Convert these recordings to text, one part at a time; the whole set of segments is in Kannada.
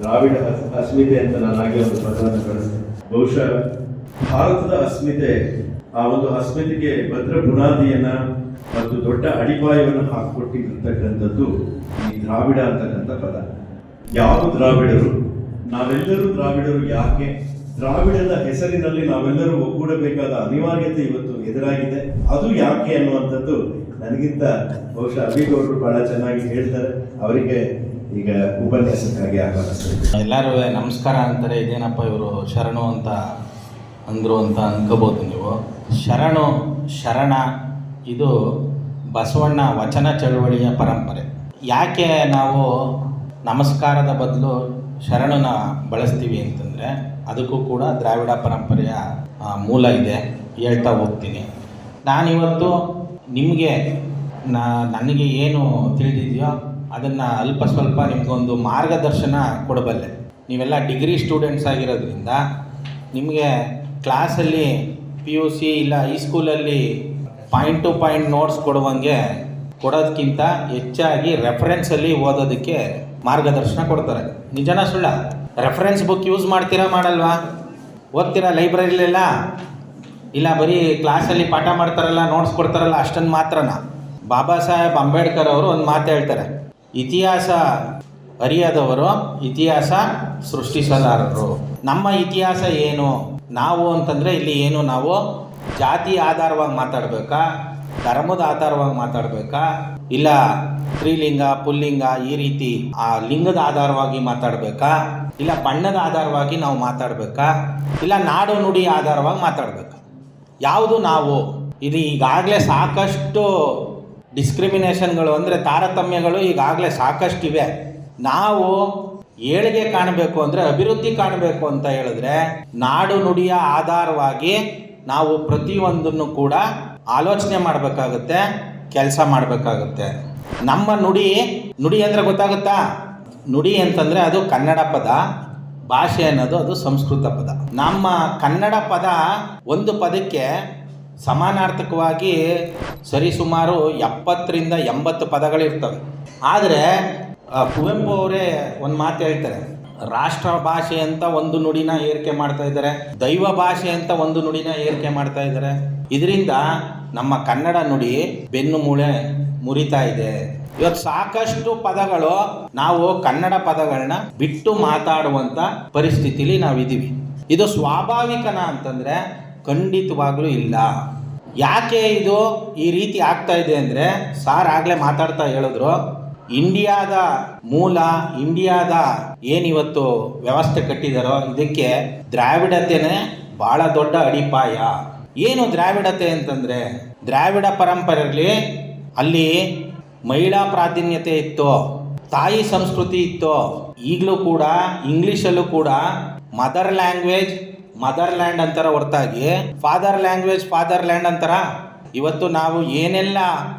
ದ್ರಾವಿಡ ಅಸ್ಮಿತೆ ಅಂತ ನಾನಾಗೆ ಒಂದು ಪದವನ್ನು ಬಳಸ್ತೇನೆ. ಬಹುಶಃ ಭಾರತದ ಅಸ್ಮಿತೆ, ಆ ಒಂದು ಅಸ್ಮಿತೆಗೆ ಭದ್ರ ಬುನಾದಿಯನ್ನ ಮತ್ತು ದೊಡ್ಡ ಅಡಿಪಾಯವನ್ನು ಹಾಕಿಕೊಟ್ಟಿರ್ತಕ್ಕಂಥದ್ದು ಈ ದ್ರಾವಿಡ ಅಂತಕ್ಕಂಥ ಪದ. ಯಾವ ದ್ರಾವಿಡರು, ನಾವೆಲ್ಲರೂ ದ್ರಾವಿಡರು. ಯಾಕೆ ದ್ರಾವಿಡದ ಹೆಸರಿನಲ್ಲಿ ನಾವೆಲ್ಲರೂ ಒಗ್ಗೂಡಬೇಕಾದ ಅನಿವಾರ್ಯತೆ ಇವತ್ತು ಎದುರಾಗಿದೆ? ಅದು ಯಾಕೆ ಅನ್ನುವಂಥದ್ದು ನನಗಿಂತ ಬಹುಶಃ ಅಭಿಗೌಡರು ಬಹಳ ಚೆನ್ನಾಗಿ ಹೇಳ್ತಾರೆ. ಅವರಿಗೆ ಈಗ ಉಪನ್ಯಾಸಕ್ಕಾಗಿ ಆಹ್ವಾನಿಸ್ತಾರೆ. ಎಲ್ಲರೂ ನಮಸ್ಕಾರ ಅಂತಾರೆ. ಇದೇನಪ್ಪ ಇವರು ಶರಣು ಅಂತ ಅಂದರು ಅಂತ ಅನ್ಕೋಬೋದು ನೀವು. ಶರಣ ಇದು ಬಸವಣ್ಣ ವಚನ ಚಳುವಳಿಯ ಪರಂಪರೆ. ಯಾಕೆ ನಾವು ನಮಸ್ಕಾರದ ಬದಲು ಶರಣನ ಬಳಸ್ತೀವಿ ಅಂತಂದರೆ ಅದಕ್ಕೂ ಕೂಡ ದ್ರಾವಿಡ ಪರಂಪರೆಯ ಮೂಲ ಇದೆ, ಹೇಳ್ತಾ ಹೋಗ್ತೀನಿ. ನಾನಿವತ್ತು ನಿಮಗೆ ನನಗೆ ಏನು ತಿಳಿದಿದೆಯೋ ಅದನ್ನು ಅಲ್ಪ ಸ್ವಲ್ಪ ನಿಮಗೊಂದು ಮಾರ್ಗದರ್ಶನ ಕೊಡಬಲ್ಲೆ. ನೀವೆಲ್ಲ ಡಿಗ್ರಿ ಸ್ಟೂಡೆಂಟ್ಸ್ ಆಗಿರೋದ್ರಿಂದ ನಿಮಗೆ ಕ್ಲಾಸಲ್ಲಿ PUC ಇಲ್ಲ ಹೈಸ್ಕೂಲಲ್ಲಿ ಪಾಯಿಂಟ್ ಟು ಪಾಯಿಂಟ್ ನೋಟ್ಸ್ ಕೊಡೋದಕ್ಕಿಂತ ಹೆಚ್ಚಾಗಿ ರೆಫರೆನ್ಸಲ್ಲಿ ಓದೋದಕ್ಕೆ ಮಾರ್ಗದರ್ಶನ ಕೊಡ್ತಾರೆ. ನಿಜನ ಸುಳ್ಳ? ರೆಫರೆನ್ಸ್ ಬುಕ್ ಯೂಸ್ ಮಾಡ್ತೀರಾ ಮಾಡಲ್ವಾ? ಓದ್ತೀರಾ ಲೈಬ್ರರಿಲೆಲ್ಲ? ಇಲ್ಲ ಬರೀ ಕ್ಲಾಸಲ್ಲಿ ಪಾಠ ಮಾಡ್ತಾರಲ್ಲ, ನೋಟ್ಸ್ ಕೊಡ್ತಾರಲ್ಲ ಅಷ್ಟನ್ನು ಮಾತ್ರನಾ? ಬಾಬಾ ಸಾಹೇಬ್ ಅಂಬೇಡ್ಕರ್ ಅವರು ಒಂದು ಮಾತು ಹೇಳ್ತಾರೆ, ಇತಿಹಾಸ ಅರಿಯದವರು ಇತಿಹಾಸ ಸೃಷ್ಟಿಸಲಾರರು. ನಮ್ಮ ಇತಿಹಾಸ ಏನು ನಾವು ಅಂತಂದರೆ ಇಲ್ಲಿ ಏನು ನಾವು ಜಾತಿ ಆಧಾರವಾಗಿ ಮಾತಾಡಬೇಕಾ, ಧರ್ಮದ ಆಧಾರವಾಗಿ ಮಾತಾಡಬೇಕಾ, ಇಲ್ಲ ಸ್ತ್ರೀಲಿಂಗ ಪುಲ್ಲಿಂಗ ಈ ರೀತಿ ಆ ಲಿಂಗದ ಆಧಾರವಾಗಿ ಮಾತಾಡಬೇಕಾ, ಇಲ್ಲ ಬಣ್ಣದ ಆಧಾರವಾಗಿ ನಾವು ಮಾತಾಡಬೇಕಾ, ಇಲ್ಲ ನಾಡು ನುಡಿ ಆಧಾರವಾಗಿ ಮಾತಾಡಬೇಕಾ? ಯಾವುದು ನಾವು? ಇದು ಈಗಾಗಲೇ ಸಾಕಷ್ಟು ಡಿಸ್ಕ್ರಿಮಿನೇಷನ್ಗಳು ಅಂದರೆ ತಾರತಮ್ಯಗಳು ಈಗಾಗಲೇ ಸಾಕಷ್ಟಿವೆ. ನಾವು ಏಳಿಗೆ ಕಾಣಬೇಕು ಅಂದರೆ, ಅಭಿವೃದ್ಧಿ ಕಾಣಬೇಕು ಅಂತ ಹೇಳಿದ್ರೆ ನಾಡು ನುಡಿಯ ಆಧಾರವಾಗಿ ನಾವು ಪ್ರತಿಯೊಂದನ್ನು ಕೂಡ ಆಲೋಚನೆ ಮಾಡಬೇಕಾಗುತ್ತೆ, ಕೆಲಸ ಮಾಡಬೇಕಾಗುತ್ತೆ. ನಮ್ಮ ನುಡಿ ಅಂದರೆ ಗೊತ್ತಾಗುತ್ತಾ? ನುಡಿ ಅಂತಂದರೆ ಅದು ಕನ್ನಡ ಪದ, ಭಾಷೆ ಅನ್ನೋದು ಅದು ಸಂಸ್ಕೃತ ಪದ. ನಮ್ಮ ಕನ್ನಡ ಪದ ಒಂದು ಪದಕ್ಕೆ ಸಮಾನಾರ್ಥಕವಾಗಿ ಸರಿಸುಮಾರು 70ರಿಂದ 80 ಪದಗಳಿರ್ತವೆ. ಆದರೆ ಕುವೆಂಪು ಅವರೇ ಒಂದು ಮಾತು ಹೇಳ್ತಾರೆ, ರಾಷ್ಟ್ರ ಭಾಷೆ ಅಂತ ಒಂದು ನುಡಿನ ಏರಿಕೆ ಮಾಡ್ತಾ ಇದ್ದಾರೆ, ದೈವ ಭಾಷೆ ಅಂತ ಒಂದು ನುಡಿನ ಏರಿಕೆ ಮಾಡ್ತಾ ಇದ್ದಾರೆ. ಇದರಿಂದ ನಮ್ಮ ಕನ್ನಡ ನುಡಿ ಬೆನ್ನು ಮೂಳೆ ಮುರಿತಾ ಇದೆ. ಇವತ್ತು ಸಾಕಷ್ಟು ಪದಗಳು ನಾವು ಕನ್ನಡ ಪದಗಳನ್ನ ಬಿಟ್ಟು ಮಾತಾಡುವಂಥ ಪರಿಸ್ಥಿತಿಲಿ ನಾವಿದ್ದೀವಿ. ಇದು ಸ್ವಾಭಾವಿಕನ ಅಂತಂದರೆ ಖಂಡಿತವಾಗ್ಲೂ ಇಲ್ಲ. ಯಾಕೆ ಇದು ಈ ರೀತಿ ಆಗ್ತಾ ಇದೆ ಅಂದರೆ, ಸಾರ್ ಆಗಲೇ ಮಾತಾಡ್ತಾ ಹೇಳಿದ್ರು, ಇಂಡಿಯಾದ ಮೂಲ, ಇಂಡಿಯಾದ ಏನಿವತ್ತು ವ್ಯವಸ್ಥೆ ಕಟ್ಟಿದಾರೋ ಇದಕ್ಕೆ ದ್ರಾವಿಡತೆನೇ ಭಾಳ ದೊಡ್ಡ ಅಡಿಪಾಯ. ಏನು ದ್ರಾವಿಡತೆ ಅಂತಂದರೆ, ದ್ರಾವಿಡ ಪರಂಪರೆಯಲ್ಲಿ ಅಲ್ಲಿ ಮಹಿಳಾ ಪ್ರಾಧಾನ್ಯತೆ ಇತ್ತು, ತಾಯಿ ಸಂಸ್ಕೃತಿ ಇತ್ತು. ಈಗಲೂ ಕೂಡ ಇಂಗ್ಲೀಷಲ್ಲೂ ಕೂಡ ಮದರ್ ಲ್ಯಾಂಡ್ ಅಂತಾರ ಹೊರತಾಗಿ ಫಾದರ್ ಲ್ಯಾಂಡ್ ಅಂತಾರ. ಇವತ್ತು ನಾವು ಏನೆಲ್ಲ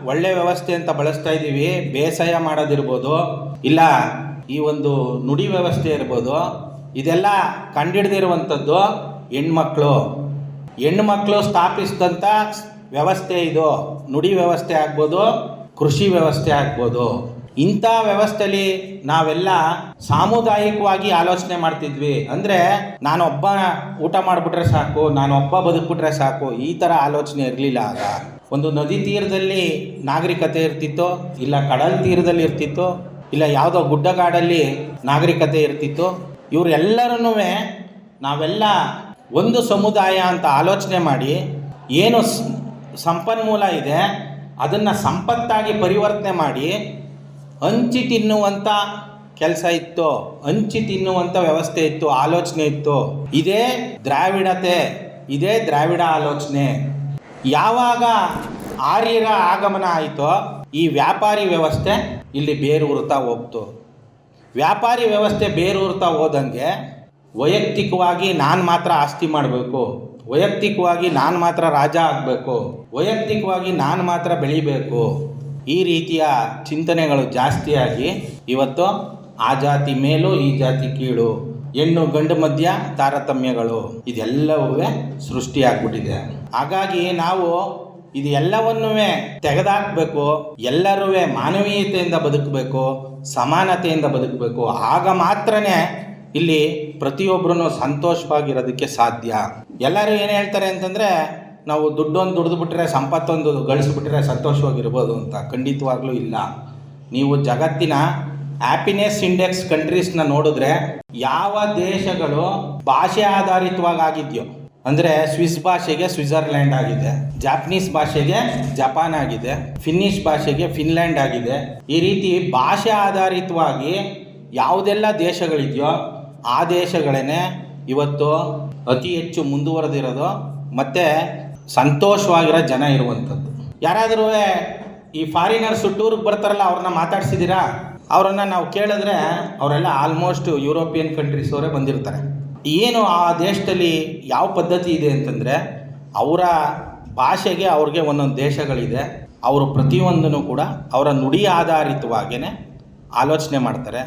ಒಳ್ಳೆ ವ್ಯವಸ್ಥೆ ಅಂತ ಬಳಸ್ತಾ ಇದ್ದೀವಿ, ಬೇಸಾಯ ಮಾಡೋದಿರ್ಬೋದು, ಇಲ್ಲ ಈ ಒಂದು ನುಡಿ ವ್ಯವಸ್ಥೆ ಇರ್ಬೋದು, ಇದೆಲ್ಲ ಕಂಡಿಡ್ದಿರುವಂಥದ್ದು ಹೆಣ್ಮಕ್ಳು ಸ್ಥಾಪಿಸಿದಂಥ ವ್ಯವಸ್ಥೆ. ಇದು ನುಡಿ ವ್ಯವಸ್ಥೆ ಆಗ್ಬೋದು, ಕೃಷಿ ವ್ಯವಸ್ಥೆ ಆಗ್ಬೋದು. ಇಂಥ ವ್ಯವಸ್ಥೆಯಲ್ಲಿ ನಾವೆಲ್ಲ ಸಾಮುದಾಯಿಕವಾಗಿ ಆಲೋಚನೆ ಮಾಡ್ತಿದ್ವಿ. ಅಂದರೆ ನಾನೊಬ್ಬ ಊಟ ಮಾಡಿಬಿಟ್ರೆ ಸಾಕು, ನಾನೊಬ್ಬ ಬದುಕ್ಬಿಟ್ರೆ ಸಾಕು, ಈ ಥರ ಆಲೋಚನೆ ಇರಲಿಲ್ಲ. ಆಗ ಒಂದು ನದಿ ತೀರದಲ್ಲಿ ನಾಗರಿಕತೆ ಇರ್ತಿತ್ತು, ಇಲ್ಲ ಕಡಲ ತೀರದಲ್ಲಿ ಇರ್ತಿತ್ತು, ಇಲ್ಲ ಯಾವುದೋ ಗುಡ್ಡಗಾಡಲ್ಲಿ ನಾಗರಿಕತೆ ಇರ್ತಿತ್ತು. ಇವರೆಲ್ಲರೂ ನಾವೆಲ್ಲ ಒಂದು ಸಮುದಾಯ ಅಂತ ಆಲೋಚನೆ ಮಾಡಿ ಏನು ಸಂಪನ್ಮೂಲ ಇದೆ ಅದನ್ನು ಸಂಪತ್ತಾಗಿ ಪರಿವರ್ತನೆ ಮಾಡಿ ಹಂಚಿ ತಿನ್ನುವಂಥ ಕೆಲಸ ಇತ್ತು, ಹಂಚಿ ತಿನ್ನುವಂಥ ವ್ಯವಸ್ಥೆ ಇತ್ತು, ಆಲೋಚನೆ ಇತ್ತು. ಇದೇ ದ್ರಾವಿಡತೆ, ಇದೇ ದ್ರಾವಿಡ ಆಲೋಚನೆ. ಯಾವಾಗ ಆರ್ಯರ ಆಗಮನ ಆಯಿತೋ ಈ ವ್ಯಾಪಾರಿ ವ್ಯವಸ್ಥೆ ಇಲ್ಲಿ ಬೇರೂರ್ತಾ ಹೋಗ್ತು. ವ್ಯಾಪಾರಿ ವ್ಯವಸ್ಥೆ ಬೇರೂರ್ತಾ ಹೋದಂಗೆ ವೈಯಕ್ತಿಕವಾಗಿ ನಾನು ಮಾತ್ರ ಆಸ್ತಿ ಮಾಡಬೇಕು, ವೈಯಕ್ತಿಕವಾಗಿ ನಾನು ಮಾತ್ರ ರಾಜ ಆಗಬೇಕು, ವೈಯಕ್ತಿಕವಾಗಿ ನಾನು ಮಾತ್ರ ಬೆಳಿಬೇಕು, ಈ ರೀತಿಯ ಚಿಂತನೆಗಳು ಜಾಸ್ತಿಯಾಗಿ ಇವತ್ತು ಆ ಜಾತಿ ಮೇಲು ಈ ಜಾತಿ ಕೀಳು, ಹೆಣ್ಣು ಗಂಡು ಮಧ್ಯ ತಾರತಮ್ಯಗಳು ಇದೆಲ್ಲವೂ ಸೃಷ್ಟಿಯಾಗ್ಬಿಟ್ಟಿದೆ. ಹಾಗಾಗಿ ನಾವು ಇದು ಎಲ್ಲವನ್ನೂ ತೆಗೆದಾಕಬೇಕು. ಎಲ್ಲರೂ ಮಾನವೀಯತೆಯಿಂದ ಬದುಕಬೇಕು, ಸಮಾನತೆಯಿಂದ ಬದುಕಬೇಕು. ಆಗ ಮಾತ್ರನೇ ಇಲ್ಲಿ ಪ್ರತಿಯೊಬ್ಬರೂ ಸಂತೋಷವಾಗಿರೋದಕ್ಕೆ ಸಾಧ್ಯ. ಎಲ್ಲರೂ ಏನು ಹೇಳ್ತಾರೆ ಅಂತಂದರೆ, ನಾವು ದುಡ್ಡೊಂದು ದುಡಿದ್ಬಿಟ್ರೆ, ಸಂಪತ್ತೊಂದು ಗಳಿಸ್ಬಿಟ್ರೆ ಸಂತೋಷವಾಗಿರ್ಬೋದು ಅಂತ. ಖಂಡಿತವಾಗ್ಲೂ ಇಲ್ಲ. ನೀವು ಜಗತ್ತಿನ ಹ್ಯಾಪಿನೆಸ್ ಇಂಡೆಕ್ಸ್ ಕಂಟ್ರೀಸ್ನ ನೋಡಿದ್ರೆ ಯಾವ ದೇಶಗಳು ಭಾಷೆ ಆಧಾರಿತವಾಗಿ ಆಗಿದೆಯೋ, ಅಂದರೆ ಸ್ವಿಸ್ ಭಾಷೆಗೆ ಸ್ವಿಟ್ಜರ್ಲ್ಯಾಂಡ್ ಆಗಿದೆ, ಜಾಪನೀಸ್ ಭಾಷೆಗೆ ಜಪಾನ್ ಆಗಿದೆ, ಫಿನ್ನಿಷ್ ಭಾಷೆಗೆ ಫಿನ್ಲ್ಯಾಂಡ್ ಆಗಿದೆ. ಈ ರೀತಿ ಭಾಷೆ ಆಧಾರಿತವಾಗಿ ಯಾವುದೆಲ್ಲ ದೇಶಗಳಿದೆಯೋ ಆ ದೇಶಗಳೇ ಇವತ್ತು ಅತಿ ಹೆಚ್ಚು ಮುಂದುವರೆದಿರೋದು ಮತ್ತು ಸಂತೋಷವಾಗಿರೋ ಜನ ಇರುವಂಥದ್ದು. ಯಾರಾದರೂ ಈ ಫಾರಿನರ್ಸು ಟೂರ್ಗೆ ಬರ್ತಾರಲ್ಲ, ಅವ್ರನ್ನ ಮಾತಾಡ್ಸಿದ್ದೀರಾ? ಅವರನ್ನು ನಾವು ಕೇಳಿದ್ರೆ ಅವರೆಲ್ಲ ಆಲ್ಮೋಸ್ಟ್ ಯುರೋಪಿಯನ್ ಕಂಟ್ರೀಸ್ ಅವರೇ ಬಂದಿರ್ತಾರೆ. ಏನು ಆ ದೇಶದಲ್ಲಿ ಯಾವ ಪದ್ಧತಿ ಇದೆ ಅಂತಂದರೆ, ಅವರ ಭಾಷೆಗೆ ಅವ್ರಿಗೆ ಒಂದೊಂದು ದೇಶಗಳಿದೆ. ಅವರು ಪ್ರತಿಯೊಂದನ್ನು ಕೂಡ ಅವರ ನುಡಿ ಆಧಾರಿತವಾಗಿಯೇ ಆಲೋಚನೆ ಮಾಡ್ತಾರೆ.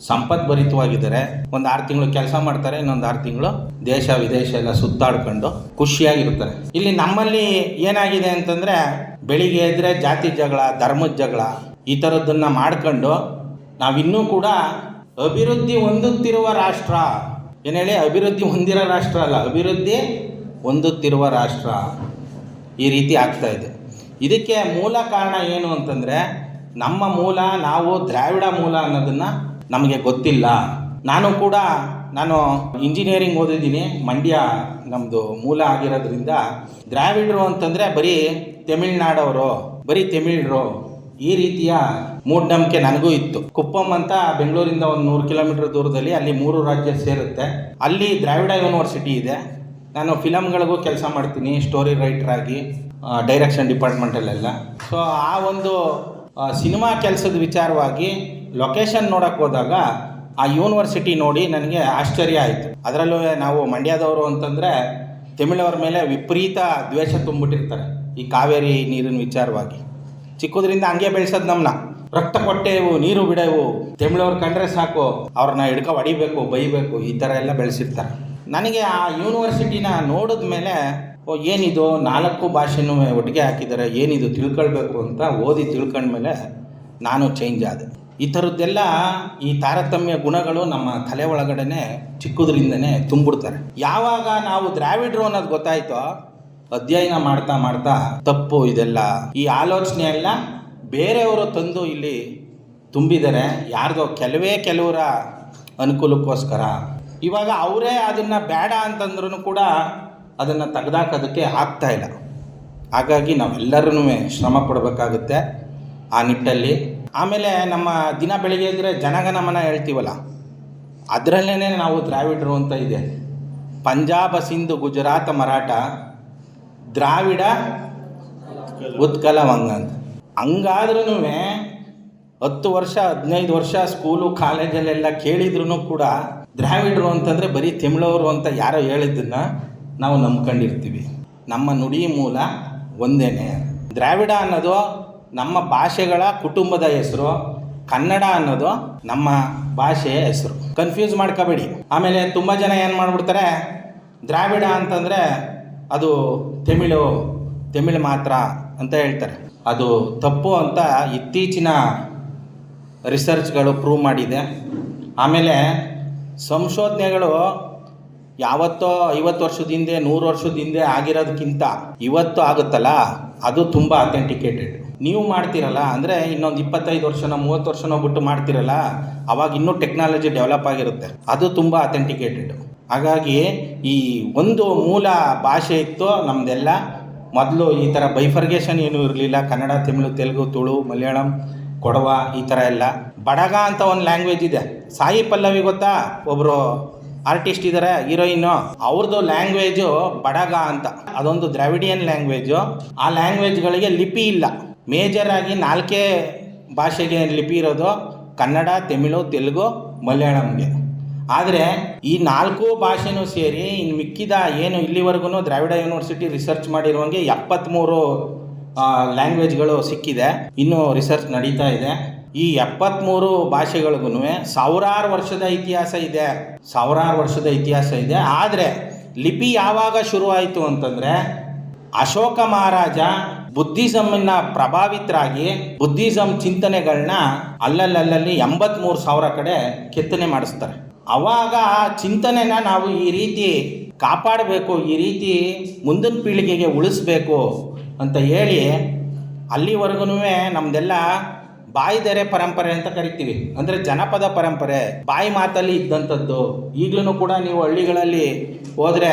ಸಂಪದ್ಭರಿತವಾಗಿದ್ದಾರೆ. ಒಂದು 6 ತಿಂಗಳು ಕೆಲಸ ಮಾಡ್ತಾರೆ, ಇನ್ನೊಂದು 6 ತಿಂಗಳು ದೇಶ ವಿದೇಶ ಎಲ್ಲ ಸುತ್ತಾಡ್ಕೊಂಡು ಖುಷಿಯಾಗಿರ್ತಾರೆ. ಇಲ್ಲಿ ನಮ್ಮಲ್ಲಿ ಏನಾಗಿದೆ ಅಂತಂದರೆ, ಬೆಳಿಗ್ಗೆ ಎದ್ದರೆ ಜಾತಿ ಜಗಳ, ಧರ್ಮದ ಜಗಳ, ಈ ಥರದ್ದನ್ನು ಮಾಡ್ಕೊಂಡು ನಾವಿನ್ನೂ ಕೂಡ ಅಭಿವೃದ್ಧಿ ಹೊಂದುತ್ತಿರುವ ರಾಷ್ಟ್ರ, ಏನು ಹೇಳಿ, ಅಭಿವೃದ್ಧಿ ಹೊಂದಿರೋ ರಾಷ್ಟ್ರ ಅಲ್ಲ, ಅಭಿವೃದ್ಧಿ ಹೊಂದುತ್ತಿರುವ ರಾಷ್ಟ್ರ, ಈ ರೀತಿ ಆಗ್ತಾ ಇದೆ. ಇದಕ್ಕೆ ಮೂಲ ಕಾರಣ ಏನು ಅಂತಂದರೆ, ನಮ್ಮ ಮೂಲ, ನಾವು ದ್ರಾವಿಡ ಮೂಲ ಅನ್ನೋದನ್ನು ನಮಗೆ ಗೊತ್ತಿಲ್ಲ. ನಾನು ಇಂಜಿನಿಯರಿಂಗ್ ಓದಿದ್ದೀನಿ, ಮಂಡ್ಯ ನಮ್ಮದು ಮೂಲ ಆಗಿರೋದ್ರಿಂದ ದ್ರಾವಿಡರು ಅಂತಂದರೆ ಬರೀ ತಮಿಳ್ನಾಡವರು, ಬರೀ ತಮಿಳರು, ಈ ರೀತಿಯ ಮೂಢನಂಬಿಕೆ ನನಗೂ ಇತ್ತು. ಕುಪ್ಪಂ ಅಂತ ಬೆಂಗಳೂರಿಂದ ಒಂದು 100 ಕಿಲೋಮೀಟರ್ ದೂರದಲ್ಲಿ, ಅಲ್ಲಿ 3 ರಾಜ್ಯ ಸೇರುತ್ತೆ. ಅಲ್ಲಿ ದ್ರಾವಿಡ ಯೂನಿವರ್ಸಿಟಿ ಇದೆ. ನಾನು ಫಿಲಮ್ಗಳಿಗೂ ಕೆಲಸ ಮಾಡ್ತೀನಿ, ಸ್ಟೋರಿ ರೈಟರ್ ಆಗಿ, ಡೈರೆಕ್ಷನ್ ಡಿಪಾರ್ಟ್ಮೆಂಟಲ್ಲೆಲ್ಲ. ಸೊ ಆ ಒಂದು ಸಿನಿಮಾ ಕೆಲಸದ ವಿಚಾರವಾಗಿ ಲೊಕೇಶನ್ ನೋಡೋಕ್ಕೆ ಹೋದಾಗ ಆ ಯೂನಿವರ್ಸಿಟಿ ನೋಡಿ ನನಗೆ ಆಶ್ಚರ್ಯ ಆಯಿತು. ಅದರಲ್ಲೂ ನಾವು ಮಂಡ್ಯದವರು ಅಂತಂದರೆ ತಮಿಳವ್ರ ಮೇಲೆ ವಿಪರೀತ ದ್ವೇಷ ತುಂಬಿಟ್ಟಿರ್ತಾರೆ, ಈ ಕಾವೇರಿ ನೀರಿನ ವಿಚಾರವಾಗಿ. ಚಿಕ್ಕದ್ರಿಂದ ಹಂಗೆ ಬೆಳೆಸೋದು ನಮ್ಮನ್ನ. ರಕ್ತ ಕೊಟ್ಟೆವು, ನೀರು ಬಿಡೆವು, ತಮಿಳವ್ರು ಕಂಡ್ರೆ ಸಾಕು ಅವ್ರನ್ನ ಹೊಡಿಬೇಕು, ಬೈಬೇಕು, ಈ ಥರ ಎಲ್ಲ ಬೆಳೆಸಿರ್ತಾರೆ. ನನಗೆ ಆ ಯೂನಿವರ್ಸಿಟಿನ ನೋಡಿದ ಮೇಲೆ, ಏನಿದು 4 ಭಾಷೆನೂ ಒಟ್ಟಿಗೆ ಹಾಕಿದ್ದಾರೆ, ಏನಿದು ತಿಳ್ಕೊಳ್ಬೇಕು ಅಂತ ಓದಿ ತಿಳ್ಕೊಂಡ್ಮೇಲೆ ನಾನು ಚೇಂಜ್ ಆದೆ. ಈ ಥರದ್ದೆಲ್ಲ, ಈ ತಾರತಮ್ಯ ಗುಣಗಳು ನಮ್ಮ ತಲೆ ಒಳಗಡೆ ಚಿಕ್ಕದ್ರಿಂದನೇ ತುಂಬಿಡ್ತಾರೆ. ಯಾವಾಗ ನಾವು ದ್ರಾವಿಡರು ಅನ್ನೋದು ಗೊತ್ತಾಯ್ತೋ, ಅಧ್ಯಯನ ಮಾಡ್ತಾ ಮಾಡ್ತಾ ತಪ್ಪು ಇದೆಲ್ಲ, ಈ ಆಲೋಚನೆ ಎಲ್ಲ ಬೇರೆಯವರು ತಂದು ಇಲ್ಲಿ ತುಂಬಿದ್ದಾರೆ, ಯಾರ್ದೋ ಕೆಲವರ ಅನುಕೂಲಕ್ಕೋಸ್ಕರ. ಇವಾಗ ಅವರೇ ಅದನ್ನು ಬೇಡ ಅಂತಂದ್ರೂ ಕೂಡ ಅದನ್ನು ತೆಗೆದಾಕೋದಕ್ಕೆ ಆಗ್ತಾಯಿಲ್ಲ. ಹಾಗಾಗಿ ನಾವೆಲ್ಲರೂ ಶ್ರಮ ಪಡಬೇಕಾಗುತ್ತೆ ಆ ನಿಟ್ಟಲ್ಲಿ. ಆಮೇಲೆ ನಮ್ಮ ದಿನ ಬೆಳಿಗ್ಗೆ ಇದ್ದರೆ ಜನಗಣಮನ ಹೇಳ್ತೀವಲ್ಲ, ಅದರಲ್ಲೇ ನಾವು ದ್ರಾವಿಡರು ಅಂತ ಇದೆ. ಪಂಜಾಬ, ಸಿಂಧು, ಗುಜರಾತ್, ಮರಾಠ, ದ್ರಾವಿಡ, ಉತ್ಕಲ, ವಂಗ ಅಂತ. ಹಂಗಾದ್ರೂ 10 ವರ್ಷ 15 ವರ್ಷ ಸ್ಕೂಲು ಕಾಲೇಜಲ್ಲೆಲ್ಲ ಕೇಳಿದ್ರೂ ಕೂಡ ದ್ರಾವಿಡರು ಅಂತಂದರೆ ಬರೀ ತಮಿಳವರು ಅಂತ ಯಾರೋ ಹೇಳಿದ್ದನ್ನು ನಾವು ನಂಬ್ಕೊಂಡಿರ್ತೀವಿ. ನಮ್ಮ ನುಡಿ ಮೂಲ ಒಂದೇ. ದ್ರಾವಿಡ ಅನ್ನೋದು ನಮ್ಮ ಭಾಷೆಗಳ ಕುಟುಂಬದ ಹೆಸರು, ಕನ್ನಡ ಅನ್ನೋದು ನಮ್ಮ ಭಾಷೆಯ ಹೆಸರು. ಕನ್ಫ್ಯೂಸ್ ಮಾಡ್ಕೋಬೇಡಿ. ಆಮೇಲೆ ತುಂಬ ಜನ ಏನು ಮಾಡಿಬಿಡ್ತಾರೆ, ದ್ರಾವಿಡ ಅಂತಂದರೆ ಅದು ತಮಿಳು ಮಾತ್ರ ಅಂತ ಹೇಳ್ತಾರೆ. ಅದು ತಪ್ಪು ಅಂತ ಇತ್ತೀಚಿನ ರಿಸರ್ಚ್ಗಳು ಪ್ರೂವ್ ಮಾಡಿದೆ. ಆಮೇಲೆ ಸಂಶೋಧನೆಗಳು ಯಾವತ್ತೋ 50 ವರ್ಷದ ಹಿಂದೆ 100 ವರ್ಷದ ಹಿಂದೆ ಆಗಿರೋದಕ್ಕಿಂತ ಇವತ್ತು ಆಗುತ್ತಲ್ಲ, ಅದು ತುಂಬ ಅಥೆಂಟಿಕೇಟೆಡ್. ನೀವು ಮಾಡ್ತೀರಲ್ಲ ಅಂದರೆ ಇನ್ನೊಂದು 25 ವರ್ಷನೋ 30 ವರ್ಷನೋ ಬಿಟ್ಟು ಮಾಡ್ತೀರಲ್ಲ, ಅವಾಗ ಇನ್ನೂ ಟೆಕ್ನಾಲಜಿ ಡೆವಲಪ್ ಆಗಿರುತ್ತೆ, ಅದು ತುಂಬ ಅಥೆಂಟಿಕೇಟೆಡ್. ಹಾಗಾಗಿ ಈ ಒಂದು ಮೂಲ ಭಾಷೆ ಇತ್ತು ನಮ್ಮದೆಲ್ಲ. ಮೊದಲು ಈ ಥರ ಬೈಫರ್ಗೇಷನ್ ಏನೂ ಇರಲಿಲ್ಲ. ಕನ್ನಡ, ತಮಿಳು, ತೆಲುಗು, ತುಳು, ಮಲಯಾಳಂ, ಕೊಡವ, ಈ ಥರ ಎಲ್ಲ. ಬಡಗ ಅಂತ ಒಂದು ಲ್ಯಾಂಗ್ವೇಜ್ ಇದೆ. ಸಾಯಿ ಪಲ್ಲವಿ ಗೊತ್ತಾ, ಒಬ್ಬರು ಆರ್ಟಿಸ್ಟ್ ಇದ್ದಾರೆ, ಹೀರೋಯಿನ್ನು, ಅವ್ರದ್ದು ಲ್ಯಾಂಗ್ವೇಜು ಬಡಗ ಅಂತ. ಅದೊಂದು ದ್ರಾವಿಡಿಯನ್ ಲ್ಯಾಂಗ್ವೇಜು. ಆ ಲ್ಯಾಂಗ್ವೇಜ್ಗಳಿಗೆ ಲಿಪಿ ಇಲ್ಲ. ಮೇಜರ್ ಆಗಿ 4 ಭಾಷೆಗೆ ಲಿಪಿ ಇರೋದು, ಕನ್ನಡ, ತಮಿಳು, ತೆಲುಗು, ಮಲಯಾಳಂಗೆ. ಆದರೆ ಈ 4 ಭಾಷೆನೂ ಸೇರಿ ಇನ್ನು ಮಿಕ್ಕಿದ ಏನು ಇಲ್ಲಿವರೆಗೂ ದ್ರಾವಿಡ ಯೂನಿವರ್ಸಿಟಿ ರಿಸರ್ಚ್ ಮಾಡಿರುವಂಗೆ 73 ಲ್ಯಾಂಗ್ವೇಜ್ಗಳು ಸಿಕ್ಕಿದೆ. ಇನ್ನೂ ರಿಸರ್ಚ್ ನಡೀತಾ ಇದೆ. ಈ 73 ಭಾಷೆಗಳಿಗೂ ಸಾವಿರಾರು ವರ್ಷದ ಇತಿಹಾಸ ಇದೆ, ಆದರೆ ಲಿಪಿ ಯಾವಾಗ ಶುರುವಾಯಿತು ಅಂತಂದರೆ, ಅಶೋಕ ಮಹಾರಾಜ ಬುದ್ಧಿಸಮ್ನ ಪ್ರಭಾವಿತರಾಗಿ ಬುದ್ಧಿಸಮ್ ಚಿಂತನೆಗಳನ್ನ ಅಲ್ಲಲ್ಲಿ 83,000 ಕಡೆ ಕೆತ್ತನೆ ಮಾಡಿಸ್ತಾರೆ. ಅವಾಗ ಆ ಚಿಂತನೆನ ನಾವು ಈ ರೀತಿ ಕಾಪಾಡಬೇಕು, ಈ ರೀತಿ ಮುಂದಿನ ಪೀಳಿಗೆಗೆ ಉಳಿಸ್ಬೇಕು ಅಂತ ಹೇಳಿ ಅಲ್ಲಿವರೆಗೂ ನಮ್ಮದೆಲ್ಲ ಬಾಯಿದೆರೆ ಪರಂಪರೆ ಅಂತ ಕರಿತೀವಿ. ಅಂದರೆ ಜನಪದ ಪರಂಪರೆ, ಬಾಯಿ ಮಾತಲ್ಲಿ ಇದ್ದಂಥದ್ದು. ಈಗಲೂ ಕೂಡ ನೀವು ಹಳ್ಳಿಗಳಲ್ಲಿ ಹೋದರೆ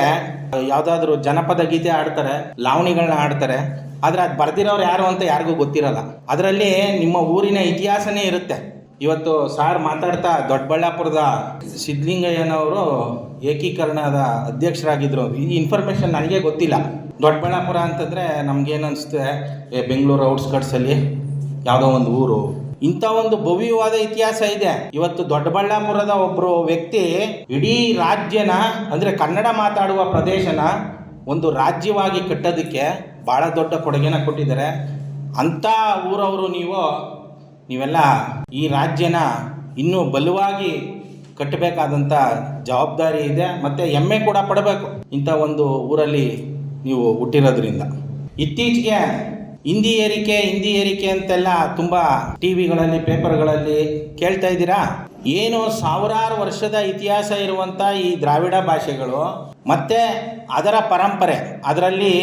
ಯಾವುದಾದ್ರೂ ಜನಪದ ಗೀತೆ ಆಡ್ತಾರೆ, ಲಾವಣಿಗಳನ್ನ ಆಡ್ತಾರೆ, ಆದರೆ ಅದು ಬರೆದಿರೋರು ಯಾರು ಅಂತ ಯಾರಿಗೂ ಗೊತ್ತಿರಲ್ಲ. ಅದರಲ್ಲಿ ನಿಮ್ಮ ಊರಿನ ಇತಿಹಾಸನೇ ಇರುತ್ತೆ. ಇವತ್ತು ಸಾರ್ ಮಾತಾಡ್ತಾ ದೊಡ್ಡಬಳ್ಳಾಪುರದ ಸಿದ್ಧಲಿಂಗಯ್ಯನವರು ಏಕೀಕರಣದ ಅಧ್ಯಕ್ಷರಾಗಿದ್ದರು. ಈ ಇನ್ಫಾರ್ಮೇಷನ್ ನನಗೆ ಗೊತ್ತಿಲ್ಲ. ದೊಡ್ಡಬಳ್ಳಾಪುರ ಅಂತಂದರೆ ನಮಗೇನು ಅನಿಸುತ್ತೆ, ಬೆಂಗಳೂರು ಔಟ್ಸ್ಕಟ್ಸಲ್ಲಿ ಯಾವುದೋ ಒಂದು ಊರು. ಇಂಥ ಒಂದು ಭವ್ಯವಾದ ಇತಿಹಾಸ ಇದೆ. ಇವತ್ತು ದೊಡ್ಡಬಳ್ಳಾಪುರದ ಒಬ್ಬರು ವ್ಯಕ್ತಿ ಇಡೀ ರಾಜ್ಯನ, ಅಂದರೆ ಕನ್ನಡ ಮಾತಾಡುವ ಪ್ರದೇಶನ ಒಂದು ರಾಜ್ಯವಾಗಿ ಕಟ್ಟೋದಕ್ಕೆ ಭಾಳ ದೊಡ್ಡ ಕೊಡುಗೆನ ಕೊಟ್ಟಿದ್ದಾರೆ. ಅಂಥ ಊರವರು ನೀವೆಲ್ಲ ಈ ರಾಜ್ಯನ ಇನ್ನೂ ಬಲವಾಗಿ ಕಟ್ಟಬೇಕಾದಂಥ ಜವಾಬ್ದಾರಿ ಇದೆ, ಮತ್ತು ಹೆಮ್ಮೆ ಕೂಡ ಪಡಬೇಕು ಇಂಥ ಒಂದು ಊರಲ್ಲಿ ನೀವು ಹುಟ್ಟಿರೋದ್ರಿಂದ. ಇತ್ತೀಚೆಗೆ ಹಿಂದಿ ಏರಿಕೆ ಅಂತೆಲ್ಲ ತುಂಬ ಟಿ ವಿಗಳಲ್ಲಿ, ಪೇಪರ್ಗಳಲ್ಲಿ ಕೇಳ್ತಾ ಇದ್ದೀರಾ. ಏನು ಸಾವಿರಾರು ವರ್ಷದ ಇತಿಹಾಸ ಇರುವಂಥ ಈ ದ್ರಾವಿಡ ಭಾಷೆಗಳು ಮತ್ತು ಅದರ ಪರಂಪರೆ, ಅದರಲ್ಲಿ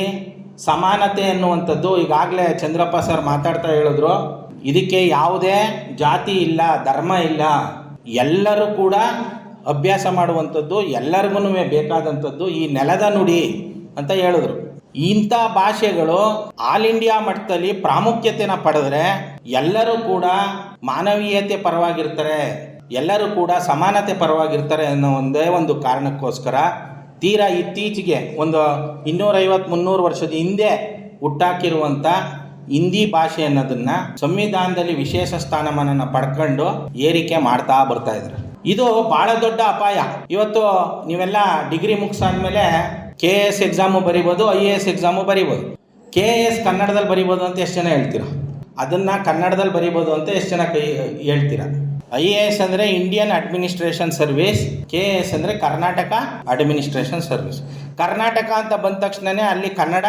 ಸಮಾನತೆ ಅನ್ನುವಂಥದ್ದು ಈಗಾಗಲೇ ಚಂದ್ರಪ್ಪ ಸರ್ ಮಾತಾಡ್ತಾ ಹೇಳಿದ್ರು. ಇದಕ್ಕೆ ಯಾವುದೇ ಜಾತಿ ಇಲ್ಲ, ಧರ್ಮ ಇಲ್ಲ, ಎಲ್ಲರೂ ಕೂಡ ಅಭ್ಯಾಸ ಮಾಡುವಂಥದ್ದು, ಎಲ್ಲರಿಗೂ ಬೇಕಾದಂಥದ್ದು ಈ ನೆಲದ ನುಡಿ ಅಂತ ಹೇಳಿದ್ರು. ಇಂಥ ಭಾಷೆಗಳು ಆಲ್ ಇಂಡಿಯಾ ಮಟ್ಟದಲ್ಲಿ ಪ್ರಾಮುಖ್ಯತೆನ ಪಡೆದ್ರೆ ಎಲ್ಲರೂ ಕೂಡ ಮಾನವೀಯತೆ ಪರವಾಗಿರ್ತಾರೆ, ಎಲ್ಲರೂ ಕೂಡ ಸಮಾನತೆ ಪರವಾಗಿರ್ತಾರೆ ಅನ್ನೋ ಒಂದೇ ಒಂದು ಕಾರಣಕ್ಕೋಸ್ಕರ ತೀರಾ ಇತ್ತೀಚೆಗೆ ಒಂದು 250-300 ವರ್ಷದ ಹಿಂದೆ ಹುಟ್ಟಾಕಿರುವಂಥ ಹಿಂದಿ ಭಾಷೆ ಅನ್ನೋದನ್ನು ಸಂವಿಧಾನದಲ್ಲಿ ವಿಶೇಷ ಸ್ಥಾನಮಾನನ ಪಡ್ಕೊಂಡು ಏರಿಕೆ ಮಾಡ್ತಾ ಬರ್ತಾ ಇದ್ದಾರೆ. ಇದು ಭಾಳ ದೊಡ್ಡ ಅಪಾಯ. ಇವತ್ತು ನೀವೆಲ್ಲ ಡಿಗ್ರಿ ಮುಗಿಸಾದ್ಮೇಲೆ KS ಎಕ್ಸಾಮು ಬರಿಬೋದು, IAS ಎಕ್ಸಾಮು ಬರಿಬೋದು. KS ಕನ್ನಡದಲ್ಲಿ ಬರಿಬೋದು ಅಂತ ಎಷ್ಟು ಜನ ಹೇಳ್ತೀರ? ಅದನ್ನು ಕನ್ನಡದಲ್ಲಿ ಬರಿಬೋದು ಅಂತ ಎಷ್ಟು ಜನ ಹೇಳ್ತೀರ? IAS ಅಂದರೆ ಇಂಡಿಯನ್ ಅಡ್ಮಿನಿಸ್ಟ್ರೇಷನ್ ಸರ್ವಿಸ್, KS ಅಂದರೆ ಕರ್ನಾಟಕ ಅಡ್ಮಿನಿಸ್ಟ್ರೇಷನ್ ಸರ್ವಿಸ್. ಕರ್ನಾಟಕ ಅಂತ ಬಂದ ತಕ್ಷಣವೇ ಅಲ್ಲಿ ಕನ್ನಡ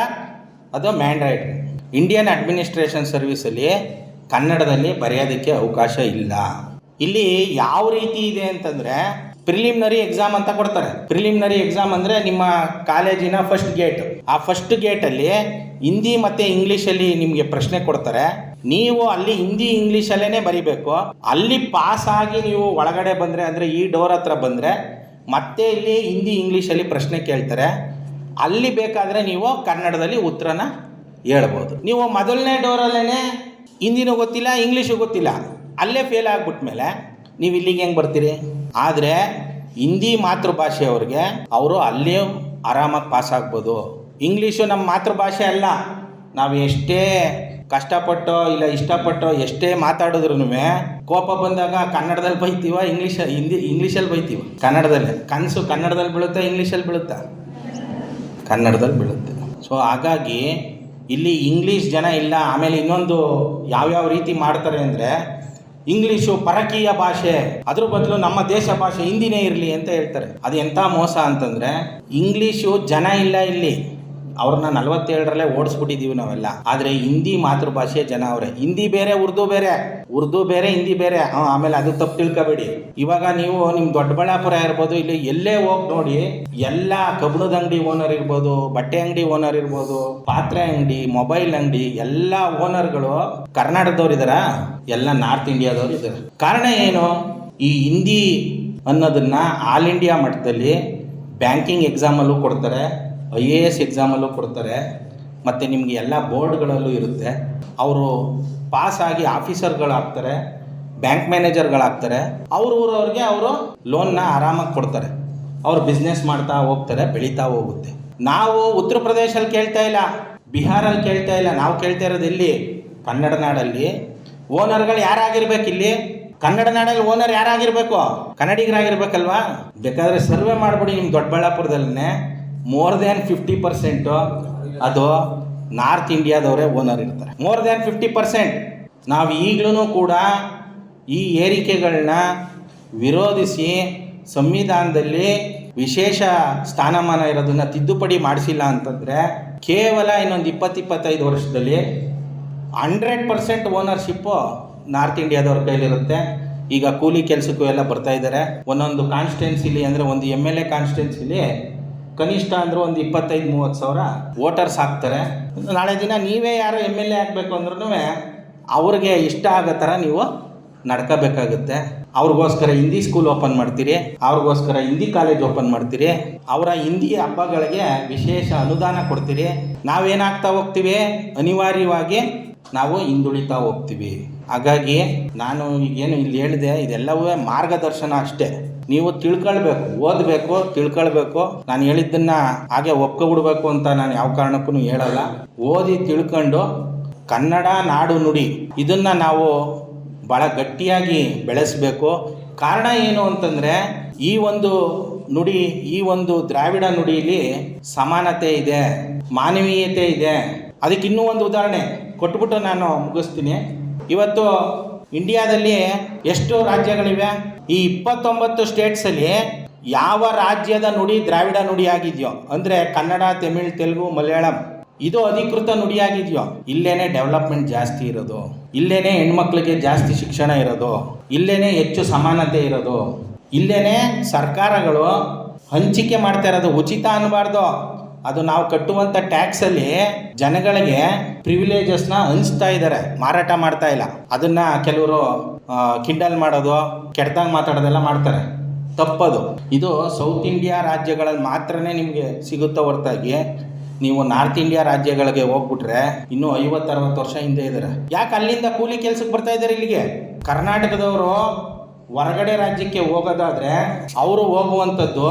ಅದು ಮ್ಯಾಂಡೇಟ್ರಿ. ಇಂಡಿಯನ್ ಅಡ್ಮಿನಿಸ್ಟ್ರೇಷನ್ ಸರ್ವಿಸಲ್ಲಿ ಕನ್ನಡದಲ್ಲಿ ಬರೆಯೋದಕ್ಕೆ ಅವಕಾಶ ಇಲ್ಲ. ಇಲ್ಲಿ ಯಾವ ರೀತಿ ಇದೆ ಅಂತಂದರೆ ಪ್ರಿಲಿಮಿನರಿ ಎಕ್ಸಾಮ್ ಅಂತ ಕೊಡ್ತಾರೆ. ಪ್ರಿಲಿಮಿನರಿ ಎಕ್ಸಾಮ್ ಅಂದರೆ ನಿಮ್ಮ ಕಾಲೇಜಿನ ಫಸ್ಟ್ ಗೇಟ್. ಆ ಫಸ್ಟ್ ಗೇಟಲ್ಲಿ ಹಿಂದಿ ಮತ್ತು ಇಂಗ್ಲೀಷಲ್ಲಿ ನಿಮಗೆ ಪ್ರಶ್ನೆ ಕೊಡ್ತಾರೆ. ನೀವು ಅಲ್ಲಿ ಹಿಂದಿ ಇಂಗ್ಲೀಷಲ್ಲೇ ಬರಿಬೇಕು. ಅಲ್ಲಿ ಪಾಸ್ ಆಗಿ ನೀವು ಒಳಗಡೆ ಬಂದರೆ, ಅಂದರೆ ಈ ಡೋರ್ ಹತ್ರ ಬಂದರೆ ಮತ್ತೆ ಇಲ್ಲಿ ಹಿಂದಿ ಇಂಗ್ಲೀಷಲ್ಲಿ ಪ್ರಶ್ನೆ ಕೇಳ್ತಾರೆ. ಅಲ್ಲಿ ಬೇಕಾದರೆ ನೀವು ಕನ್ನಡದಲ್ಲಿ ಉತ್ತರನ ಹೇಳ್ಬೋದು. ನೀವು ಮೊದಲನೇ ಡೋರಲ್ಲೇ ಹಿಂದಿನೂ ಗೊತ್ತಿಲ್ಲ, ಇಂಗ್ಲೀಷು ಗೊತ್ತಿಲ್ಲ, ಅಲ್ಲೇ ಫೇಲ್ ಆಗಿಬಿಟ್ಮೇಲೆ ನೀವು ಇಲ್ಲಿಗೆ ಹೆಂಗೆ ಬರ್ತೀರಿ? ಆದರೆ ಹಿಂದಿ ಮಾತೃಭಾಷೆಯವ್ರಿಗೆ ಅವರು ಅಲ್ಲೇ ಆರಾಮಾಗಿ ಪಾಸ್ ಆಗ್ಬೋದು. ಇಂಗ್ಲೀಷು ನಮ್ಮ ಮಾತೃಭಾಷೆ ಅಲ್ಲ. ನಾವು ಎಷ್ಟೇ ಕಷ್ಟಪಟ್ಟೋ ಇಲ್ಲ ಇಷ್ಟಪಟ್ಟೋ ಎಷ್ಟೇ ಮಾತಾಡಿದ್ರೂ ಕೋಪ ಬಂದಾಗ ಕನ್ನಡದಲ್ಲಿ ಬೈತೀವ, ಇಂಗ್ಲೀಷಲ್ಲಿ ಬೈತೀವ. ಕನ್ನಡದಲ್ಲೇ ಕನಸು ಕನ್ನಡದಲ್ಲಿ ಬೀಳುತ್ತಾ, ಇಂಗ್ಲೀಷಲ್ಲಿ ಬೀಳುತ್ತಾ? ಕನ್ನಡದಲ್ಲಿ ಬೀಳುತ್ತೆ. ಸೊ ಹಾಗಾಗಿ ಇಲ್ಲಿ ಇಂಗ್ಲೀಷ್ ಜನ ಇಲ್ಲ. ಆಮೇಲೆ ಇನ್ನೊಂದು ಯಾವ್ಯಾವ ರೀತಿ ಮಾಡ್ತಾರೆ ಅಂದರೆ, ಇಂಗ್ಲೀಷು ಪರಕೀಯ ಭಾಷೆ, ಅದ್ರ ಬದಲು ನಮ್ಮ ದೇಶ ಭಾಷೆ ಹಿಂದಿನೇ ಇರಲಿ ಅಂತ ಹೇಳ್ತಾರೆ. ಅದು ಎಂಥ ಮೋಸ ಅಂತಂದರೆ, ಇಂಗ್ಲೀಷು ಜನ ಇಲ್ಲ ಇಲ್ಲಿ, ಅವ್ರನ್ನ 47ರಲ್ಲೇ ಓಡಿಸ್ಬಿಟ್ಟಿದ್ದೀವಿ ನಾವೆಲ್ಲ. ಆದರೆ ಹಿಂದಿ ಮಾತೃಭಾಷೆ ಜನ ಅವರೇ. ಹಿಂದಿ ಬೇರೆ, ಉರ್ದು ಬೇರೆ, ಹಿಂದಿ ಬೇರೆ. ಆಮೇಲೆ ಅದು ತಪ್ಪು ತಿಳ್ಕೊಬೇಡಿ. ಇವಾಗ ನೀವು ನಿಮ್ಮ ದೊಡ್ಡಬಳ್ಳಾಪುರ ಇರ್ಬೋದು, ಇಲ್ಲಿ ಎಲ್ಲೇ ಹೋಗಿ ನೋಡಿ, ಎಲ್ಲ ಕಬ್ಬಣದ ಅಂಗಡಿ ಓನರ್ ಇರ್ಬೋದು, ಬಟ್ಟೆ ಅಂಗಡಿ ಓನರ್ ಇರ್ಬೋದು, ಪಾತ್ರೆ ಅಂಗಡಿ, ಮೊಬೈಲ್ ಅಂಗಡಿ, ಎಲ್ಲ ಓನರ್ಗಳು ಕರ್ನಾಟಕದವ್ರು ಇದ್ದಾರಾ? ಎಲ್ಲ ನಾರ್ತ್ ಇಂಡಿಯಾದವ್ರು ಇದ್ದಾರೆ. ಕಾರಣ ಏನು? ಈ ಹಿಂದಿ ಅನ್ನೋದನ್ನ ಆಲ್ ಇಂಡಿಯಾ ಮಟ್ಟದಲ್ಲಿ ಬ್ಯಾಂಕಿಂಗ್ ಎಕ್ಸಾಮಲ್ಲೂ ಕೊಡ್ತಾರೆ, IAS ಎಕ್ಸಾಮಲ್ಲೂ ಕೊಡ್ತಾರೆ, ಮತ್ತು ನಿಮಗೆ ಎಲ್ಲ ಬೋರ್ಡ್ಗಳಲ್ಲೂ ಇರುತ್ತೆ. ಅವರು ಪಾಸಾಗಿ ಆಫೀಸರ್ಗಳಾಗ್ತಾರೆ, ಬ್ಯಾಂಕ್ ಮ್ಯಾನೇಜರ್ಗಳಾಗ್ತಾರೆ. ಊರವ್ರಿಗೆ ಅವರು ಲೋನ್ನ ಆರಾಮಾಗಿ ಕೊಡ್ತಾರೆ. ಅವರು ಬಿಸ್ನೆಸ್ ಮಾಡ್ತಾ ಹೋಗ್ತಾರೆ, ಬೆಳೀತಾ ಹೋಗುತ್ತೆ. ನಾವು ಉತ್ತರ ಪ್ರದೇಶಲ್ಲಿ ಕೇಳ್ತಾ ಇಲ್ಲ, ಬಿಹಾರಲ್ಲಿ ಕೇಳ್ತಾ ಇಲ್ಲ, ನಾವು ಕೇಳ್ತಾ ಇರೋದು ಎಲ್ಲಿ? ಕನ್ನಡ ನಾಡಲ್ಲಿ. ಓನರ್ಗಳು ಯಾರಾಗಿರ್ಬೇಕು? ಇಲ್ಲಿ ಕನ್ನಡ ನಾಡಲ್ಲಿ ಓನರ್ ಯಾರಾಗಿರ್ಬೇಕು? ಕನ್ನಡಿಗರಾಗಿರ್ಬೇಕಲ್ವಾ? ಬೇಕಾದರೆ ಸರ್ವೆ ಮಾಡಿಬಿಡಿ. ನಿಮ್ಮ ದೊಡ್ಡಬಳ್ಳಾಪುರದಲ್ಲೇ ಮೋರ್ ದ್ಯಾನ್ 50% ಅದು ನಾರ್ತ್ ಇಂಡಿಯಾದವರೇ ಓನರ್ ಇರ್ತಾರೆ. More than 50%. ನಾವು ಈಗಲೂ ಕೂಡ ಈ ಏರಿಕೆಗಳನ್ನ ವಿರೋಧಿಸಿ ಸಂವಿಧಾನದಲ್ಲಿ ವಿಶೇಷ ಸ್ಥಾನಮಾನ ಇರೋದನ್ನು ತಿದ್ದುಪಡಿ ಮಾಡಿಸಿಲ್ಲ ಅಂತಂದರೆ, ಕೇವಲ ಇನ್ನೊಂದು 20-25 ವರ್ಷದಲ್ಲಿ 100% ಓನರ್ಶಿಪ್ಪು ನಾರ್ತ್ ಇಂಡಿಯಾದವ್ರ ಕೈಲಿರುತ್ತೆ. ಈಗ ಕೂಲಿ ಕೆಲಸಕ್ಕೂ ಎಲ್ಲ ಬರ್ತಾ ಇದ್ದಾರೆ. ಒಂದೊಂದು ಕಾನ್ಸ್ಟಿಟ್ಯೂನ್ಸಿಲಿ ಅಂದರೆ ಒಂದು MLA ಕಾನ್ಸ್ಟಿಟ್ಯೂನ್ಸಿಲಿ ಕನಿಷ್ಠ ಅಂದರೆ ಒಂದು 25-30 ಸಾವಿರ ವೋಟರ್ಸ್ ಹಾಕ್ತಾರೆ. ನಾಳೆ ದಿನ ನೀವೇ ಯಾರು MLA ಆಗಬೇಕು ಅಂದ್ರೂ ಅವ್ರಿಗೆ ಇಷ್ಟ ಆಗೋ ಥರ ನೀವು ನಡ್ಕೋಬೇಕಾಗುತ್ತೆ. ಅವ್ರಿಗೋಸ್ಕರ ಹಿಂದಿ ಸ್ಕೂಲ್ ಓಪನ್ ಮಾಡ್ತೀರಿ, ಅವ್ರಿಗೋಸ್ಕರ ಹಿಂದಿ ಕಾಲೇಜ್ ಓಪನ್ ಮಾಡ್ತೀರಿ, ಅವರ ಹಿಂದಿ ಹಬ್ಬಗಳಿಗೆ ವಿಶೇಷ ಅನುದಾನ ಕೊಡ್ತೀರಿ. ನಾವೇನಾಗ್ತಾ ಹೋಗ್ತೀವಿ, ಅನಿವಾರ್ಯವಾಗಿ ನಾವು ಹಿಂದುಳಿತಾ ಹೋಗ್ತೀವಿ. ಹಾಗಾಗಿ ನಾನು ಈಗೇನು ಇಲ್ಲಿ ಹೇಳಿದೆ ಇದೆಲ್ಲವೂ ಮಾರ್ಗದರ್ಶನ ಅಷ್ಟೇ. ನೀವು ತಿಳ್ಕೊಳ್ಬೇಕು, ಓದಬೇಕು, ತಿಳ್ಕೊಳ್ಬೇಕು. ನಾನು ಹೇಳಿದ್ದನ್ನು ಹಾಗೆ ಒಪ್ಕೊಬಿಡ್ಬೇಕು ಅಂತ ನಾನು ಯಾವ ಕಾರಣಕ್ಕೂ ಹೇಳಲ್ಲ. ಓದಿ ತಿಳ್ಕೊಂಡು ಕನ್ನಡ ನಾಡು ನುಡಿ ಇದನ್ನು ನಾವು ಭಾಳ ಗಟ್ಟಿಯಾಗಿ ಬೆಳೆಸಬೇಕು. ಕಾರಣ ಏನು ಅಂತಂದರೆ ಈ ಒಂದು ನುಡಿ, ಈ ಒಂದು ದ್ರಾವಿಡ ನುಡಿಯಲ್ಲಿ ಸಮಾನತೆ ಇದೆ, ಮಾನವೀಯತೆ ಇದೆ. ಅದಕ್ಕೆ ಇನ್ನೂ ಒಂದು ಉದಾಹರಣೆ ಕೊಟ್ಬಿಟ್ಟು ನಾನು ಮುಗಿಸ್ತೀನಿ. ಇವತ್ತು ಇಂಡಿಯಾದಲ್ಲಿ ಎಷ್ಟು ರಾಜ್ಯಗಳಿವೆ? ಈ 29 ಸ್ಟೇಟ್ಸಲ್ಲಿ ಯಾವ ರಾಜ್ಯದ ನುಡಿ ದ್ರಾವಿಡ ನುಡಿ ಆಗಿದೆಯೋ ಅಂದರೆ ಕನ್ನಡ, ತಮಿಳ್, ತೆಲುಗು, ಮಲಯಾಳಂ ಇದು ಅಧಿಕೃತ ನುಡಿಯಾಗಿದೆಯೋ ಇಲ್ಲೇನೆ ಡೆವಲಪ್ಮೆಂಟ್ ಜಾಸ್ತಿ ಇರೋದು, ಇಲ್ಲೇನೆ ಹೆಣ್ಮಕ್ಳಿಗೆ ಜಾಸ್ತಿ ಶಿಕ್ಷಣ ಇರೋದು, ಇಲ್ಲೇನೆ ಹೆಚ್ಚು ಸಮಾನತೆ ಇರೋದು, ಇಲ್ಲೇನೆ ಸರ್ಕಾರಗಳು ಹಂಚಿಕೆ ಮಾಡ್ತಾ ಇರೋದು. ಉಚಿತ ಅನ್ನಬಾರ್ದು, ಅದು ನಾವು ಕಟ್ಟುವಂಥ ಟ್ಯಾಕ್ಸಲ್ಲಿ ಜನಗಳಿಗೆ ಪ್ರಿವಿಲೇಜಸ್ನ ಹಂಚ್ತಾ ಇದ್ದಾರೆ, ಮಾರಾಟ ಮಾಡ್ತಾ ಇಲ್ಲ. ಅದನ್ನು ಕೆಲವರು ಕಿಂಡಲ್ ಮಾಡೋದು, ಕೆಟ್ಟದಾಗಿ ಮಾತಾಡೋದೆಲ್ಲ ಮಾಡ್ತಾರೆ, ತಪ್ಪದು. ಇದು ಸೌತ್ ಇಂಡಿಯಾ ರಾಜ್ಯಗಳಲ್ಲಿ ಮಾತ್ರನೇ ನಿಮಗೆ ಸಿಗುತ್ತಾ ಹೊರತಾಗಿ ನೀವು ನಾರ್ತ್ ಇಂಡಿಯಾ ರಾಜ್ಯಗಳಿಗೆ ಹೋಗ್ಬಿಟ್ರೆ ಇನ್ನೂ 50-60 ವರ್ಷ ಹಿಂದೆ ಇದ್ದಾರೆ. ಯಾಕೆ ಅಲ್ಲಿಂದ ಕೂಲಿ ಕೆಲಸಕ್ಕೆ ಬರ್ತಾ ಇದ್ದಾರೆ ಇಲ್ಲಿಗೆ? ಕರ್ನಾಟಕದವರು ಹೊರಗಡೆ ರಾಜ್ಯಕ್ಕೆ ಹೋಗೋದಾದರೆ ಅವರು ಹೋಗುವಂಥದ್ದು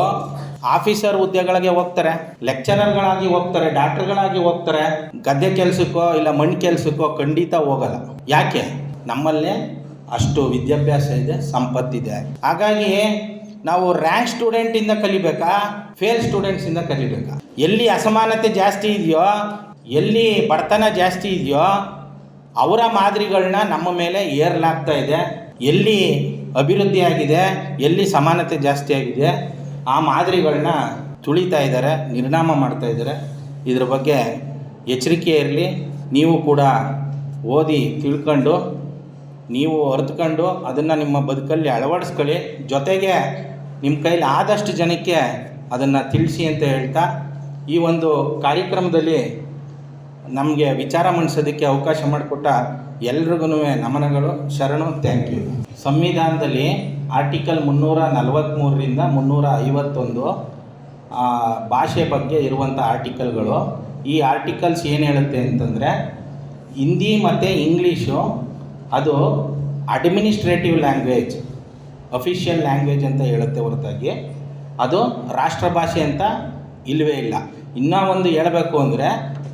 ಆಫೀಸರ್ ಹುದ್ದೆಗಳಿಗೆ ಹೋಗ್ತಾರೆ, ಲೆಕ್ಚರರ್ಗಳಾಗಿ ಹೋಗ್ತಾರೆ, ಡಾಕ್ಟರ್ಗಳಾಗಿ ಹೋಗ್ತಾರೆ. ಗದ್ದೆ ಕೆಲಸಕ್ಕೋ ಇಲ್ಲ ಮಣ್ಣು ಕೆಲಸಕ್ಕೋ ಖಂಡಿತ ಹೋಗಲ್ಲ. ಯಾಕೆ? ನಮ್ಮಲ್ಲೇ ಅಷ್ಟು ವಿದ್ಯಾಭ್ಯಾಸ ಇದೆ, ಸಂಪತ್ತಿದೆ. ಹಾಗಾಗಿ ನಾವು ರ್ಯಾಂಕ್ ಸ್ಟೂಡೆಂಟಿಂದ ಕಲಿಬೇಕಾ, ಫೇಲ್ ಸ್ಟೂಡೆಂಟ್ಸಿಂದ ಕಲಿಬೇಕಾ? ಎಲ್ಲಿ ಅಸಮಾನತೆ ಜಾಸ್ತಿ ಇದೆಯೋ, ಎಲ್ಲಿ ಬಡತನ ಜಾಸ್ತಿ ಇದೆಯೋ ಅವರ ಮಾದರಿಗಳನ್ನ ನಮ್ಮ ಮೇಲೆ ಏರ್ಲಾಗ್ತಾ ಇದೆ. ಎಲ್ಲಿ ಅಭಿವೃದ್ಧಿ ಆಗಿದೆ, ಎಲ್ಲಿ ಸಮಾನತೆ ಜಾಸ್ತಿ ಆಗಿದೆ ಆ ಮಾದರಿಗಳನ್ನ ತುಳಿತಾ ಇದ್ದಾರೆ, ನಿರ್ನಾಮ ಮಾಡ್ತಾ ಇದ್ದಾರೆ. ಇದ್ರ ಬಗ್ಗೆ ಎಚ್ಚರಿಕೆ ಇರಲಿ. ನೀವು ಕೂಡ ಓದಿ ತಿಳ್ಕೊಂಡು ನೀವು ಅರ್ಥಕೊಂಡು ಅದನ್ನು ನಿಮ್ಮ ಬದುಕಲ್ಲಿ ಅಳವಡಿಸ್ಕೊಳ್ಳಿ. ಜೊತೆಗೆ ನಿಮ್ಮ ಕೈಲಿ ಆದಷ್ಟು ಜನಕ್ಕೆ ಅದನ್ನು ತಿಳಿಸಿ ಅಂತ ಹೇಳ್ತಾ ಈ ಒಂದು ಕಾರ್ಯಕ್ರಮದಲ್ಲಿ ನಮಗೆ ವಿಚಾರ ಮಂಡಿಸೋದಕ್ಕೆ ಅವಕಾಶ ಮಾಡಿಕೊಟ್ಟ ಎಲ್ರಿಗೂ ನಮನಗಳು, ಶರಣು, ಥ್ಯಾಂಕ್ ಯು. ಸಂವಿಧಾನದಲ್ಲಿ ಆರ್ಟಿಕಲ್ 343ರಿಂದ 351 ಭಾಷೆ ಬಗ್ಗೆ ಇರುವಂಥ ಆರ್ಟಿಕಲ್ಗಳು. ಈ ಆರ್ಟಿಕಲ್ಸ್ ಏನು ಹೇಳುತ್ತೆ ಅಂತಂದರೆ ಹಿಂದಿ ಮತ್ತು ಇಂಗ್ಲೀಷು ಅದು ಅಡ್ಮಿನಿಸ್ಟ್ರೇಟಿವ್ ಲ್ಯಾಂಗ್ವೇಜ್, ಅಫಿಷಿಯಲ್ ಲ್ಯಾಂಗ್ವೇಜ್ ಅಂತ ಹೇಳುತ್ತೆ ಹೊರತಾಗಿ ಅದು ರಾಷ್ಟ್ರ ಭಾಷೆ ಅಂತ ಇಲ್ಲವೇ ಇಲ್ಲ. ಇನ್ನೂ ಒಂದು ಹೇಳಬೇಕು ಅಂದರೆ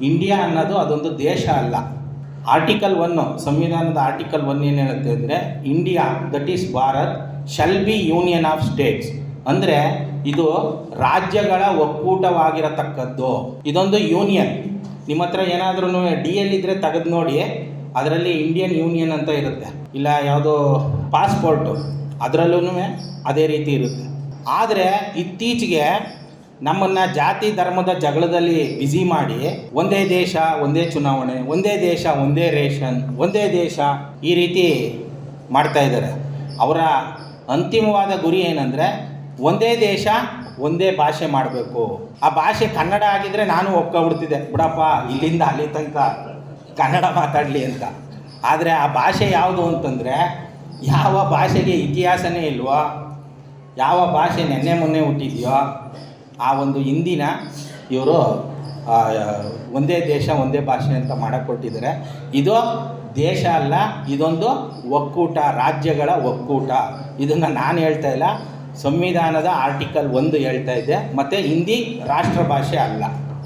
ಇಂಡಿಯಾ ಅನ್ನೋದು ಅದೊಂದು ದೇಶ ಅಲ್ಲ. ಆರ್ಟಿಕಲ್ 1 ಸಂವಿಧಾನದ ಆರ್ಟಿಕಲ್ 1 ಏನು ಹೇಳುತ್ತೆ ಅಂದರೆ India that is Bharat shall be union of States. ಅಂದರೆ ಇದು ರಾಜ್ಯಗಳ ಒಕ್ಕೂಟವಾಗಿರತಕ್ಕದ್ದು. ಇದೊಂದು ಯೂನಿಯನ್. ನಿಮ್ಮ ಹತ್ರ ಏನಾದ್ರೂ DL ಇದ್ದರೆ ತೆಗೆದು ನೋಡಿ, ಅದರಲ್ಲಿ ಇಂಡಿಯನ್ ಯೂನಿಯನ್ ಅಂತ ಇರುತ್ತೆ. ಇಲ್ಲ ಯಾವುದೋ ಪಾಸ್ಪೋರ್ಟು ಅದರಲ್ಲೂ ಅದೇ ರೀತಿ ಇರುತ್ತೆ. ಆದರೆ ಇತ್ತೀಚೆಗೆ ನಮ್ಮನ್ನು ಜಾತಿ ಧರ್ಮದ ಜಗಳದಲ್ಲಿ ಬ್ಯುಸಿ ಮಾಡಿ ಒಂದೇ ದೇಶ ಒಂದೇ ಚುನಾವಣೆ, ಒಂದೇ ದೇಶ ಒಂದೇ ರೇಷನ್, ಒಂದೇ ದೇಶ ಈ ರೀತಿ ಮಾಡ್ತಾ ಇದ್ದಾರೆ. ಅವರ ಅಂತಿಮವಾದ ಗುರಿ ಏನಂದರೆ ಒಂದೇ ದೇಶ ಒಂದೇ ಭಾಷೆ ಮಾಡಬೇಕು. ಆ ಭಾಷೆ ಕನ್ನಡ ಆಗಿದ್ದರೆ ನಾನು ಒಪ್ಕೊಬಿಡ್ತಿದ್ದೆ, ಬಿಡಪ್ಪ ಇಲ್ಲಿಂದ ಅಲ್ಲಿ ತನಕ ಕನ್ನಡ ಮಾತಾಡಲಿ ಅಂತ. ಆದರೆ ಆ ಭಾಷೆ ಯಾವುದು ಅಂತಂದರೆ ಯಾವ ಭಾಷೆಗೆ ಇತಿಹಾಸನೇ ಇಲ್ವೋ, ಯಾವ ಭಾಷೆ ನೆನ್ನೆ ಮೊನ್ನೆ ಹುಟ್ಟಿದೆಯೋ ಆ ಒಂದು ಹಿಂದಿನ ಇವರು ಒಂದೇ ದೇಶ ಒಂದೇ ಭಾಷೆ ಅಂತ ಮಾಡಕ್ಕೊಟ್ಟಿದ್ದಾರೆ. ಇದು ದೇಶ ಅಲ್ಲ, ಇದೊಂದು ಒಕ್ಕೂಟ, ರಾಜ್ಯಗಳ ಒಕ್ಕೂಟ. ಇದನ್ನು ನಾನು ಹೇಳ್ತಾ ಇಲ್ಲ, ಸಂವಿಧಾನದ ಆರ್ಟಿಕಲ್ 1 ಹೇಳ್ತಾ ಇದ್ದೆ. ಮತ್ತು ಹಿಂದಿ ರಾಷ್ಟ್ರ ಭಾಷೆ ಅಲ್ಲ.